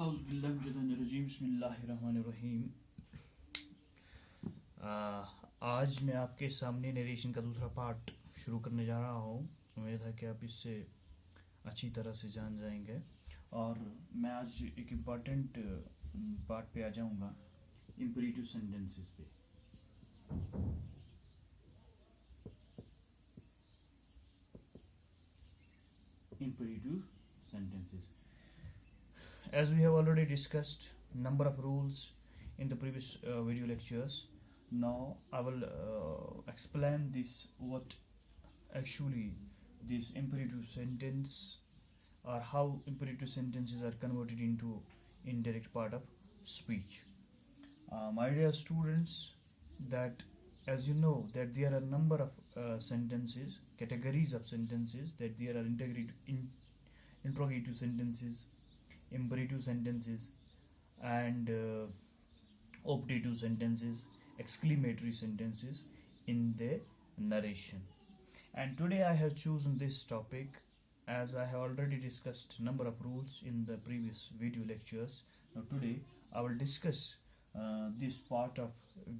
औज़ुबिल्लाहिमिनश्शैतानिर्रजीम बिस्मिल्लाहिर्रहमानिर्रहीम। आज मैं आपके सामने नरेशन का दूसरा पार्ट शुरू करने जा रहा हूँ। उम्मीद है कि आप इससे अच्छी तरह से जान जाएंगे। और मैं आज एक इम्पॉर्टेंट पार्ट पे आ जाऊँगा, इम्परेटिव सेंटेंसेस पे। Imperative sentences. As we have already discussed number of rules in the previous video lectures, now I will explain this what actually this imperative sentence or how imperative sentences are converted into indirect part of speech. My dear students, that as you know that there are a number of sentences, categories of sentences, that there are interrogative sentences, imperative sentences, and optative sentences, exclamatory sentences in the narration. And today I have chosen this topic as I have already discussed number of rules in the previous video lectures. Now today I will discuss this part of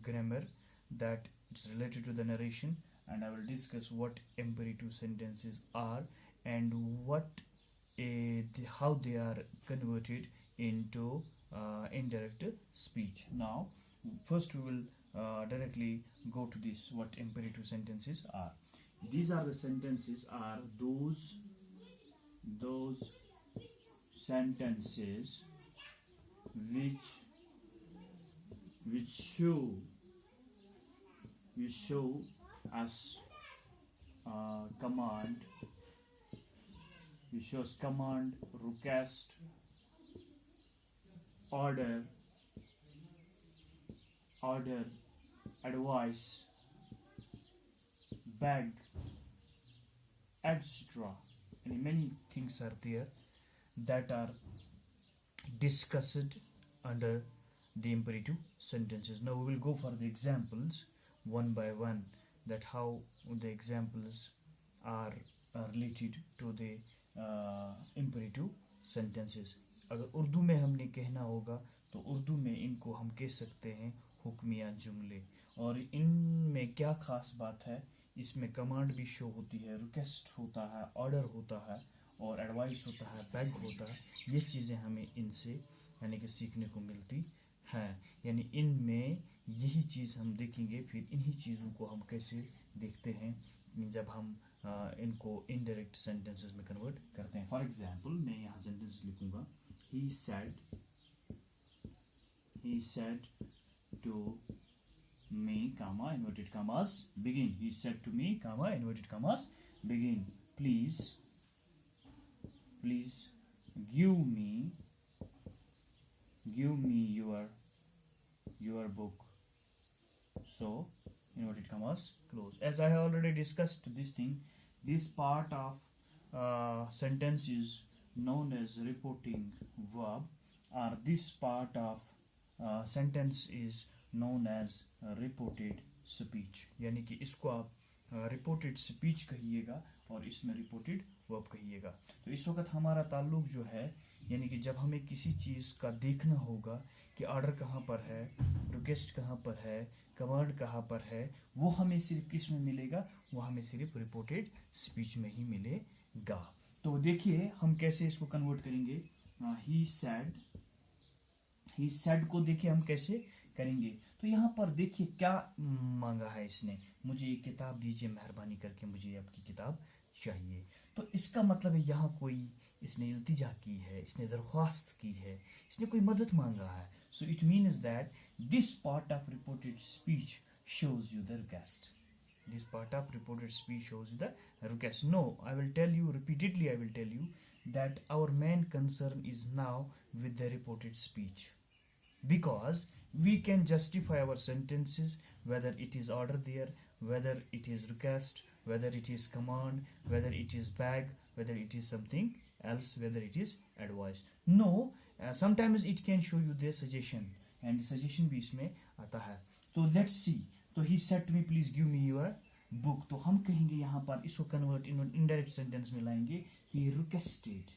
grammar that it's related to the narration, and I will discuss what imperative sentences are and how they are converted into indirect speech. Now first we will directly go to this what imperative sentences are. These are the sentences are those sentences which show us command, which shows command, request, order, advice, beg, etc. And many things are there that are discussed under the imperative sentences. Now we will go for the examples one by one, that how the examples are related to the imperative sentences. अगर उर्दू में हमने कहना होगा तो उर्दू में इनको हम कह सकते हैं हुक्मिया जुमले। और इनमें क्या खास बात है, इसमें कमांड भी शो होती है, रिक्वेस्ट होता है, ऑर्डर होता है, और एडवाइस होता है, बैग होता है। ये चीज़ें हमें इनसे यानी कि सीखने को मिलती हैं। यानी इनमें यही चीज़ हम देखेंगे। फिर इन्हीं चीज़ों को हम कैसे देखते हैं जब हम इनको इनडायरेक्ट सेंटेंसेस में कन्वर्ट करते हैं। फॉर एग्जांपल मैं यहाँ सेंटेंस लिखूँगा, he said to me, comma, inverted commas, begin. He said to me, comma, inverted commas, begin. Please give me your book. So inverted commas close. As I have already discussed this thing, this part of sentence is known as reporting verb, or this part of sentence is known as reported speech. यानी कि इसको आप reported speech कहिएगा और इसमें reported verb कहिएगा। तो इस वक्त हमारा ताल्लुक जो है, यानी कि जब हमें किसी चीज़ का देखना होगा कि ऑर्डर कहाँ पर है, रिक्वेस्ट कहाँ पर है, कमांड कहाँ पर है, वो हमें सिर्फ किस में मिलेगा, वो हमें सिर्फ रिपोर्टेड स्पीच में ही मिलेगा। तो देखिए हम कैसे इसको कन्वर्ट करेंगे। ही सैड को देखिए हम कैसे करेंगे। तो यहाँ पर देखिए क्या मांगा है इसने, मुझे ये किताब दीजिए मेहरबानी करके, मुझे आपकी किताब चाहिए। तो इसका मतलब है यहाँ कोई इसने इल्तिजा की है, इसने दरख्वास्त की है, इसने कोई मदद मांगा है। So it means that this part of reported speech shows you the request. This part of reported speech shows you the request. No, I will tell you repeatedly, I will tell you that our main concern is now with the reported speech, because we can justify our sentences whether it is order there, whether it is request, whether it is command, whether it is beg, whether it is something else, whether it is advice. No, sometimes it can show you the suggestion, and suggestion भी इसमें आता है। तो let's see. तो he said to me, please give me your book. तो हम कहेंगे यहाँ पर इसको कन्वर्ट इनडायरेक्ट सेंटेंस में लाएंगे, he requested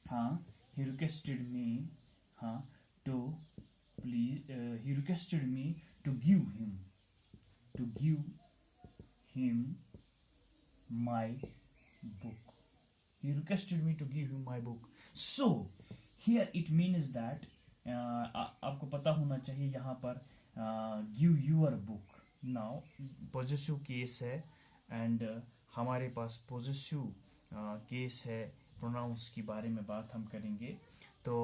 हाँ, he requested me, हाँ, to please, he requested me to give him my book. He requested me to give him my book. So here it means that आपको पता होना चाहिए यहाँ पर give your book. Now possessive case है and हमारे पास possessive case है, pronounce की बारे में बात हम करेंगे. तो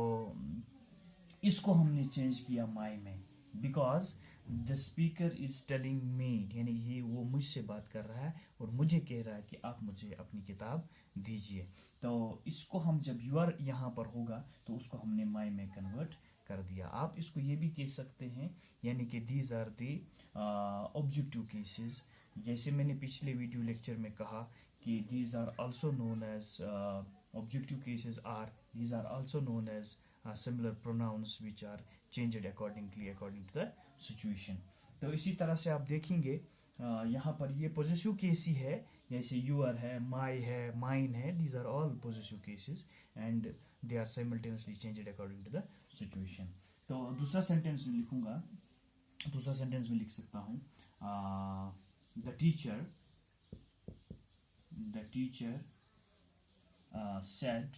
इसको हमने चेंज किया माई में, because the speaker is telling me, यानी कि वो मुझसे बात कर रहा है और मुझे कह रहा है कि आप मुझे अपनी किताब दीजिए. तो इसको हम जब यूआर यहाँ पर होगा तो उसको हमने माई में कन्वर्ट कर दिया. आप इसको ये भी कह सकते हैं, यानी कि these are the objective cases. जैसे मैंने पिछले वीडियो लेक्चर में कहा कि these are also known as objective cases, are these are also known as similar pronouns which are changed according to the situation. तो इसी तरह से आप देखेंगे यहाँ पर ये possessive case ही है, जैसे your है, my है, mine है, these are all possessive cases and they are simultaneously changed according to the situation. तो दूसरा सेंटेंस में लिखूंगा, दूसरा सेंटेंस में लिख सकता हूँ the teacher said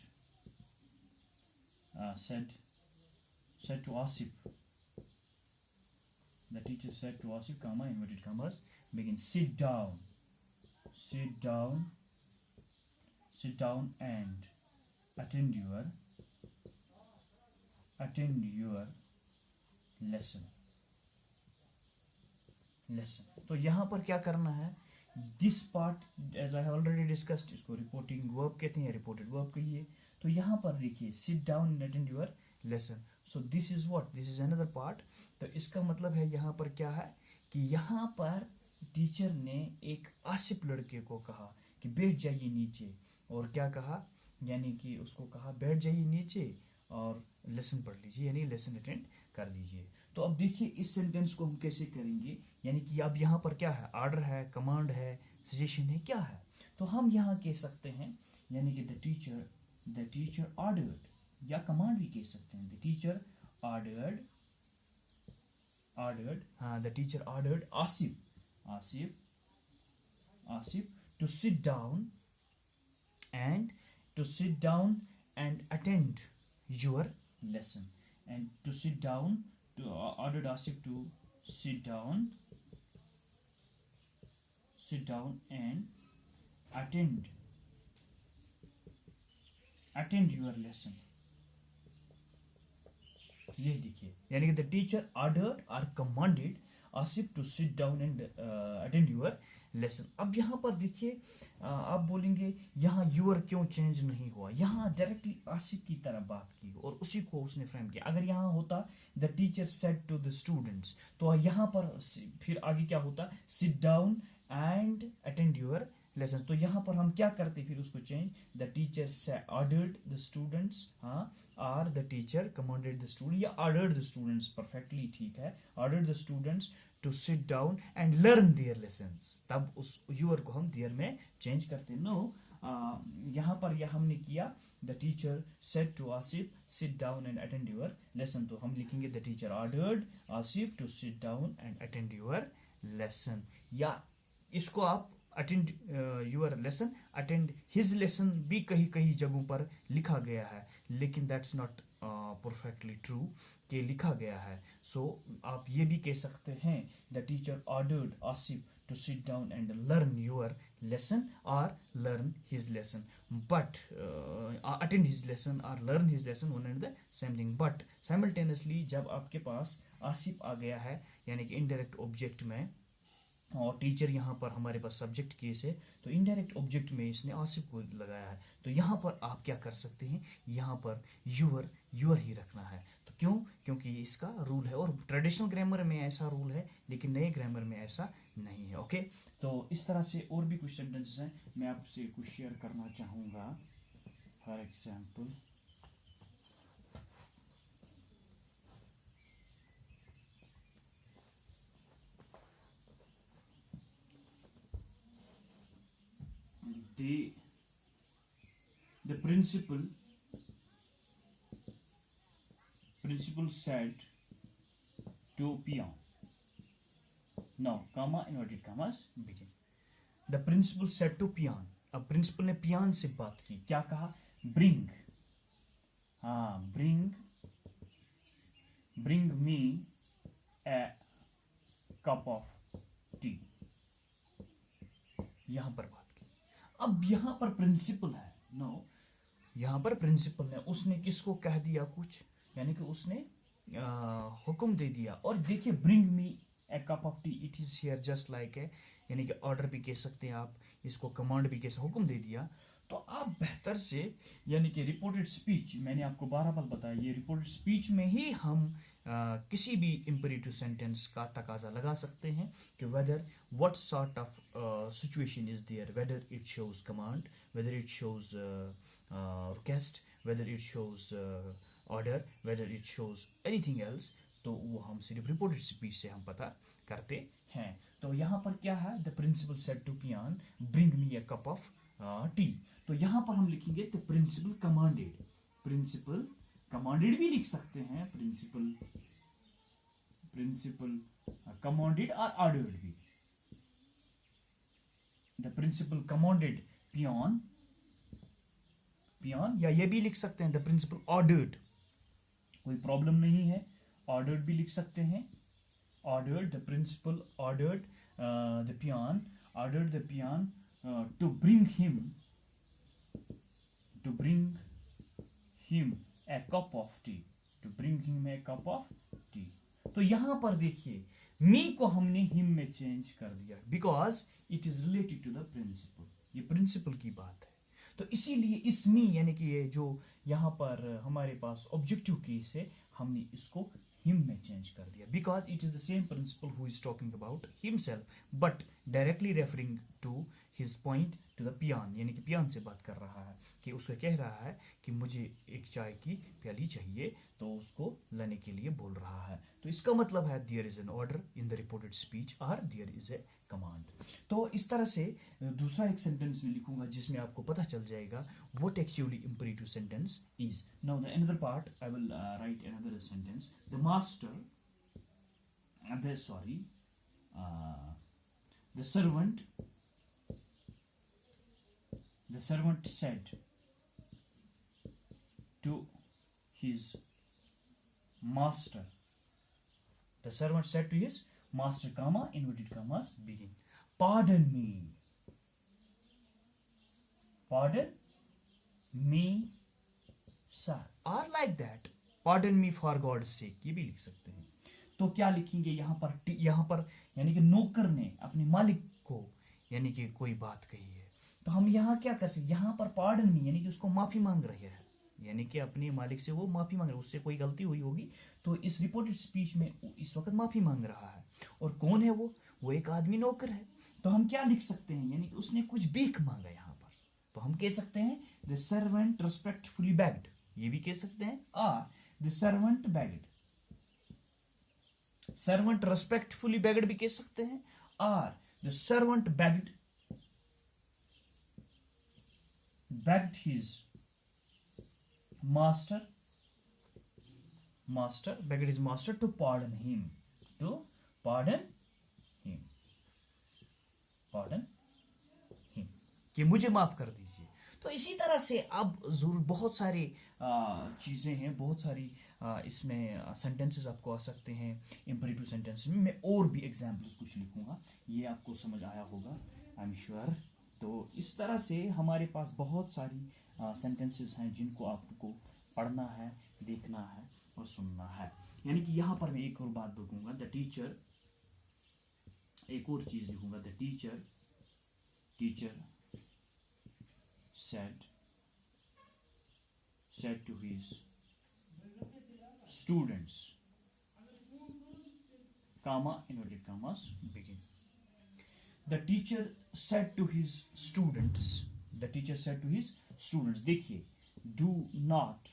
to Asif. The teacher said to Asif, comma, inverted commas, begin, sit down and attend your lesson. तो यहाँ पर क्या करना है, this part as I have already discussed, इसको रिपोर्टिंग वर्ब कहते हैं, रिपोर्टेड वर्ब कहिए. तो यहाँ पर देखिए sit down and attend your lesson. So this is what, this is another part. तो इसका मतलब है यहाँ पर क्या है कि यहाँ पर टीचर ने एक आसिफ लड़के को कहा कि बैठ जाइए नीचे, और क्या कहा, यानी कि उसको कहा बैठ जाइए नीचे और लेसन पढ़ लीजिए, यानी लेसन अटेंड कर दीजिए. तो अब देखिए इस सेंटेंस को हम कैसे करेंगे, यानी कि अब यहाँ पर क्या है, ऑर्डर है, कमांड है, सजेशन है, क्या है. तो हम यहाँ कह सकते हैं, यानी कि द टीचर ऑर्डर्ड, या कमांड भी कह सकते हैं, द टीचर ऑर्डर्ड, हाँ, the teacher ordered Asif to sit down and attend your lesson, and to sit down, to ordered Asif to sit down and attend your lesson. ये देखिए, यानी कि the teacher ordered or commanded Asif to sit down and attend your lesson. अब यहाँ पर देखिए आप बोलेंगे यहाँ यूर क्यों चेंज नहीं हुआ, यहाँ डायरेक्टली आसिफ की तरह बात की और उसी को उसने फ्रेम किया. अगर यहाँ होता the teacher said to the students, तो यहाँ पर फिर आगे क्या होता, sit down and attend your lesson. तो यहाँ पर हम क्या करते फिर उसको change, the teacher ordered the students, हाँ, or the teacher commanded the student, या ऑर्डर्ड द स्टूडेंट्स, परफेक्टली ठीक है, ordered the students to sit down and learn their lessons. तब उस यूर को हम देयर में चेंज करते. नो, यहाँ पर यह हमने किया, the teacher said to Asif sit down and attend your lesson. तो हम लिखेंगे the teacher ordered Asif to sit down and attend your lesson, या इसको आप attend your lesson, attend his lesson भी कहीं कहीं जगहों पर लिखा गया है, लेकिन दैट्स नॉट परफेक्टली ट्रू कि लिखा गया है. सो आप ये भी कह सकते हैं, the teacher ordered Asif to sit down and learn your lesson or learn his lesson, but attend his lesson or learn his lesson, one and the same thing. But simultaneously जब आपके पास आसिफ आ गया है, यानी कि इनडायरेक्ट ऑब्जेक्ट में, और teacher यहाँ पर हमारे पास सब्जेक्ट केस है, तो इनडायरेक्ट ऑब्जेक्ट में इसने आसिफ को लगाया है. तो यहाँ पर आप क्या कर सकते हैं, यहाँ पर यूर ही रखना है. तो क्यों, क्योंकि इसका रूल है, और ट्रेडिशनल ग्रामर में ऐसा रूल है, लेकिन नए ग्रामर में ऐसा नहीं है. ओके, तो इस तरह से और भी कुछ सेंटेंसेस हैं, मैं आपसे कुछ शेयर करना चाहूँगा. For example, the principal principal said to peon. Now, comma, inverted commas, begin. The principal said to peon. अब प्रिंसिपल ने पियान से बात की, क्या कहा? Bring, bring me a cup of T, यहां पर बात की। अब यहां पर प्रिंसिपल है, नो, यहां पर प्रिंसिपल ने, उसने किसको कह दिया कुछ, यानी कि उसने हुक्म दे दिया। और देखिए, bring me a cup of T, it is here just like a, यानी कि ऑर्डर भी कह सकते हैं आप, इसको कमांड भी कैसे, हुक्म दे दिया। तो आप बेहतर से, यानी कि रिपोर्टेड स्पीच, मैंने आपको 12 बार बताया, ये रिपोर्टेड स्पीच में ही हम किसी भी इंपेरेटिव सेंटेंस का तकाजा लगा सकते हैं कि whether what sort of situation is there, whether it shows command, whether it shows request, whether it shows order, whether it shows anything else, तो वो हम सिर्फ रिपोर्टेड स्पीच से हम पता करते हैं। तो यहाँ पर क्या है? The principal said to peon, bring me a cup of tea. तो यहाँ पर हम लिखेंगे the principal commanded, principal commanded भी लिख सकते हैं, प्रिंसिपल कमांडेड और ऑर्डर्ड भी। द प्रिंसिपल कमांडेड पियान, या ये भी लिख सकते हैं द प्रिंसिपल ऑर्डर्ड, कोई प्रॉब्लम नहीं है, ऑर्डर्ड भी लिख सकते हैं। Ordered, the principal ordered the peon to bring him a cup of tea, तो यहां पर देखिए, मी को हमने हिम में चेंज कर दिया, because it is related to the principal, ये प्रिंसिपल की बात है। तो इसीलिए इस मी, यानी कि ये जो यहां पर हमारे पास ऑब्जेक्टिव केस है, हमने इसको हिम में चेंज कर दिया, because it is the same principal who is talking about himself, but directly referring to his point to the peon, यानी कि पियान से बात कर रहा है, कि उसको कह रहा है कि मुझे एक चाय की प्याली चाहिए, तो उसको लाने के लिए बोल रहा है। तो इसका मतलब है there is an order in the reported speech और देयर इज ए कमांड। तो इस तरह से दूसरा एक सेंटेंस में लिखूंगा जिसमें आपको पता चल जाएगा what actually imperative sentence is. Now the another part I will write another sentence, the master, the servant said to his master, comma, inverted commas, begin, pardon me, sir, or like that, pardon me for God's sake, ये भी लिख सकते हैं। तो क्या लिखेंगे यहाँ पर यानी कि नौकर ने अपने मालिक को, यानी कि कोई बात कही है, तो हम यहाँ क्या कर सकते, यहाँ पर पार्डन मी, यानी कि उसको माफी मांग रहे हैं, यानी कि अपने मालिक से वो माफी मांग रहा है, उससे कोई गलती हुई होगी, तो इस रिपोर्टेड स्पीच में इस वक्त माफी मांग रहा है। और कौन है वो एक आदमी नौकर है। तो हम क्या लिख सकते हैं, यानी कि उसने कुछ भीख मांगा यहाँ पर, तो हम कह सकते हैं द सर्वेंट रेस्पेक्टफुली बेग्ड, ये भी कह सकते हैं, और the servant bagged, servant respectfully bagged भी कह सकते हैं, और the servant bagged his master begged his master to pardon him, कि मुझे माफ कर दीजिए। तो इसी तरह से अब जरूर बहुत सारी चीजें हैं, बहुत सारी इसमें सेंटेंसेस आपको आ सकते हैं इंपेरेटिव सेंटेंस में। मैं और भी एग्जांपल्स कुछ लिखूंगा, ये आपको समझ आया होगा, आई एम श्योर। तो इस तरह से हमारे पास बहुत सारी सेंटेंसेस हैं जिनको आपको पढ़ना है, देखना है और सुनना है। यानी कि यहाँ पर मैं एक और बात लिखूंगा, द टीचर, एक और चीज लिखूंगा, the teacher said to his students, comma, inverted commas, begin. The teacher said to his students, देखिए, do not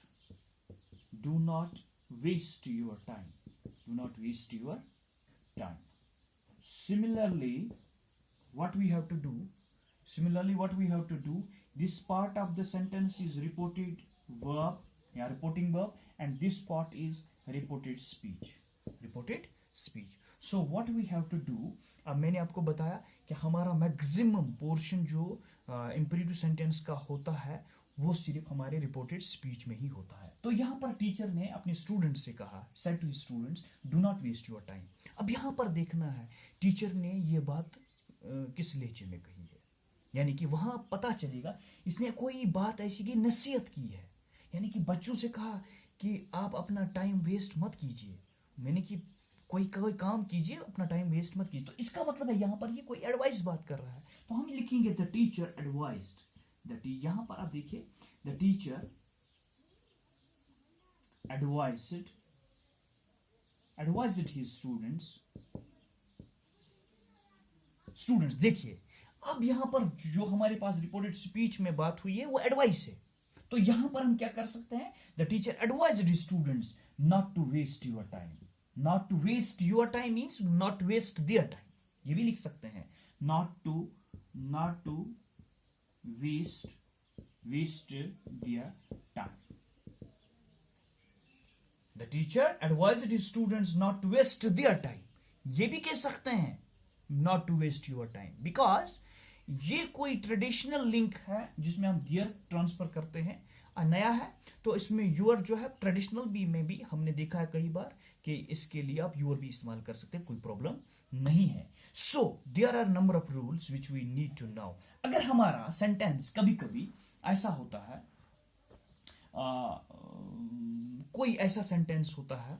waste your time, Similarly, what we have to do, this part of the sentence is reporting verb, and this part is reported speech. So what we have to do, अब मैंने आपको बताया कि हमारा maximum portion जो imperative sentence का होता है वो सिर्फ हमारे रिपोर्टेड स्पीच में ही होता है. तो यहाँ पर टीचर ने अपने स्टूडेंट्स से कहा, said to students, do not waste your time. अब यहाँ पर देखना है टीचर ने ये बात किस लहजे में कही है, यानी कि वहां पता चलेगा इसने कोई बात ऐसी की नसीहत की है, यानी कि बच्चों से कहा कि आप अपना टाइम वेस्ट मत कीजिए, मैंने कि कोई काम कीजिए, अपना टाइम वेस्ट मत कीजिए. तो इसका मतलब है यहाँ पर ये कोई एडवाइस बात कर रहा है, तो हम लिखेंगे द टीचर एडवाइज्ड. यहाँ पर आप देखिए the teacher advised his students. देखिए अब यहां पर जो हमारे पास रिपोर्टेड स्पीच में बात हुई है वो एडवाइस है, तो यहां पर हम क्या कर सकते हैं, the teacher advised his students not to waste your time. Not to waste your time means not waste their time, ये भी लिख सकते हैं, not to waste their time. The teacher advised his students not to waste their time. ये भी कह सकते हैं not to waste your time, because ये कोई ट्रेडिशनल लिंक है जिसमें हम दियर ट्रांसफर करते हैं, नया है तो इसमें यूर जो है ट्रेडिशनल बी में भी हमने देखा है कई बार कि इसके लिए आप यूर भी इस्तेमाल कर सकते हैं, कोई प्रॉब्लम नहीं है. So there are number of rules which we need to know. अगर हमारा सेंटेंस कभी कभी ऐसा होता है, कोई ऐसा सेंटेंस होता है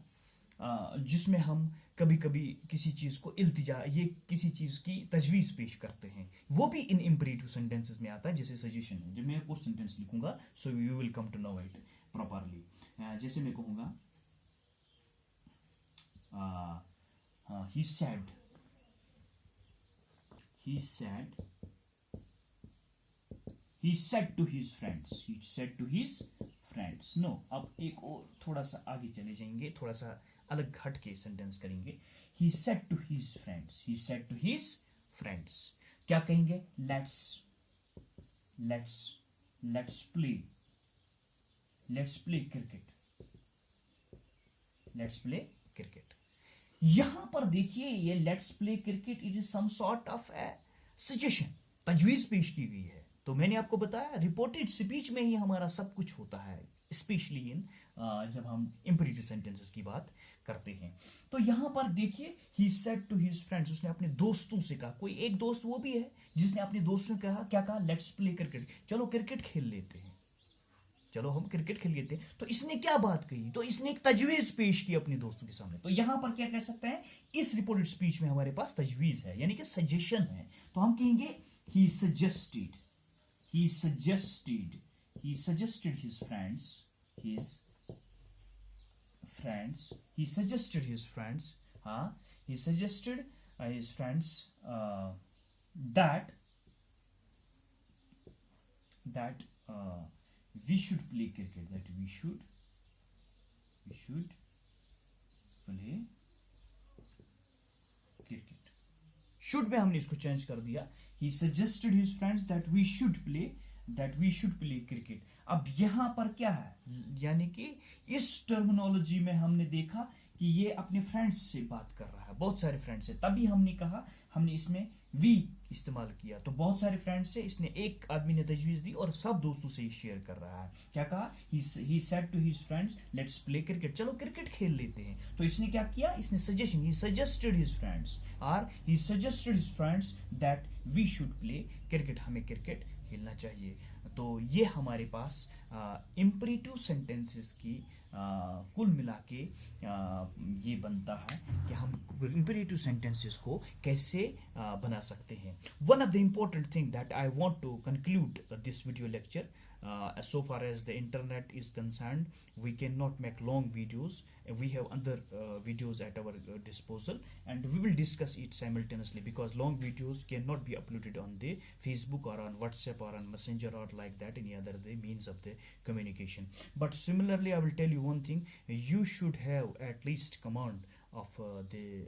जिसमें हम कभी कभी किसी चीज को इल्तिजा, ये किसी चीज की तजवीज पेश करते हैं, वो भी इन इंपरेटिव सेंटेंसेस में आता है. जैसे सजेशन है, जब मैं कुछ सेंटेंस लिखूंगा so you will come to know it properly. जैसे मैं कहूंगा he said to his friends. No, अब एक और थोड़ा सा आगे चले जाएंगे, थोड़ा सा अलग हट के सेंटेंस करेंगे. he said to his friends. क्या कहेंगे, let's play cricket. यहां पर देखिए ये let's play cricket it is some sort of a suggestion, तजवीज पेश की गई है. तो मैंने आपको बताया रिपोर्टेड स्पीच में ही हमारा सब कुछ होता है, स्पेशली इन जब हम इंपरेटिव सेंटेंसेस की बात करते हैं. तो यहां पर देखिए he said to his friends, उसने अपने दोस्तों से कहा, कोई एक दोस्त वो भी है जिसने अपने दोस्तों से कहा, क्या कहा, लेट्स प्ले क्रिकेट, चलो क्रिकेट खेल लेते हैं, चलो हम क्रिकेट खेल लेते हैं. तो इसने क्या बात कही, तो इसने एक तजवीज पेश की अपने दोस्तों के सामने. तो यहां पर क्या कह सकते हैं, इस रिपोर्टेड स्पीच में हमारे पास तजवीज है, यानी कि सजेशन है. तो हम कहेंगे he suggested his friends that we should play cricket, we should play cricket. Should में हमने इसको चेंज कर दिया, he suggested his friends that we should play cricket. अब यहां पर क्या है, यानी कि इस टर्मिनोलॉजी में हमने देखा कि ये अपने फ्रेंड्स से बात कर रहा है, बहुत सारे फ्रेंड्स से, तभी हमने कहा, हमने इसमें वी इस्तेमाल किया. तो बहुत सारे फ्रेंड्स से इसने एक आदमी ने तजवीज दी और सब दोस्तों से शेयर कर रहा है. क्या कहा, he said to his friends let's play cricket, चलो क्रिकेट खेल लेते हैं. तो इसने क्या किया, इसने suggestion, he suggested his friends that we should play cricket, हमें क्रिकेट खेलना चाहिए. तो ये हमारे पास इंपरेटिव सेंटेंसेस की कुल मिला के ये बनता है कि हम इंपरेटिव सेंटेंसेस को कैसे बना सकते हैं. One of the important thing that I want to conclude this video lecture, so far as the internet is concerned, we cannot make long videos. We have other videos at our disposal, and we will discuss it simultaneously, because long videos cannot be uploaded on the Facebook or on WhatsApp or on Messenger or like that, any other the means of the communication. But similarly, I will tell you one thing, you should have at least command of the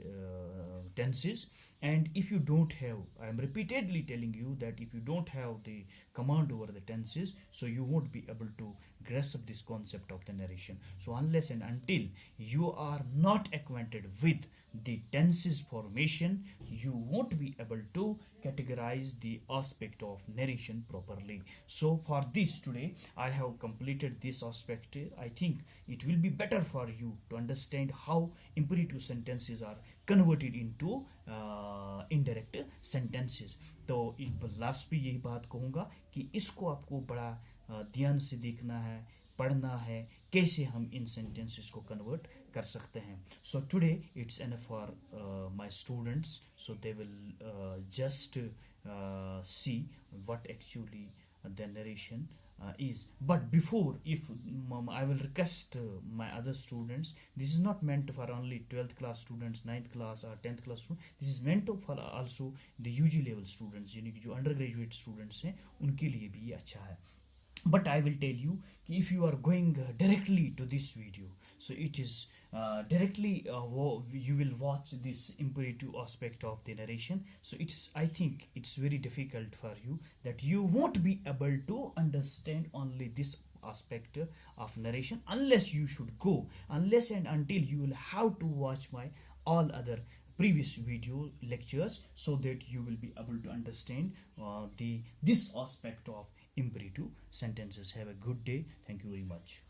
tenses, And if you don't have, I am repeatedly telling you that if you don't have the command over the tenses, so you won't be able to grasp this concept of the narration. So unless and until you are not acquainted with the tenses formation, you won't be able to categorize the aspect of narration properly. So for this today I have completed this aspect. I think it will be better for you to understand how imperative sentences are converted into indirect sentences. तो last भी यही बात कहूँगा कि इसको आपको बड़ा ध्यान से देखना है, पढ़ना है, कैसे हम इन sentences को convert कर सकते हैं. So today it's enough for my students, so they will just see what actually the narration is. But before, if I will request my other students, this is not meant for only 12th class students, 9th class or 10th class students, this is meant for also the UG level students, यानी कि जो undergraduate students हैं उनके लिए भी ये अच्छा है. But I will tell you कि if you are going directly to this video, so it is directly you will watch this imperative aspect of the narration. So it's, I think it's very difficult for you, that you won't be able to understand only this aspect of narration unless you should go, unless and until you will have to watch my all other previous video lectures, so that you will be able to understand this aspect of imperative sentences. Have a good day. Thank you very much.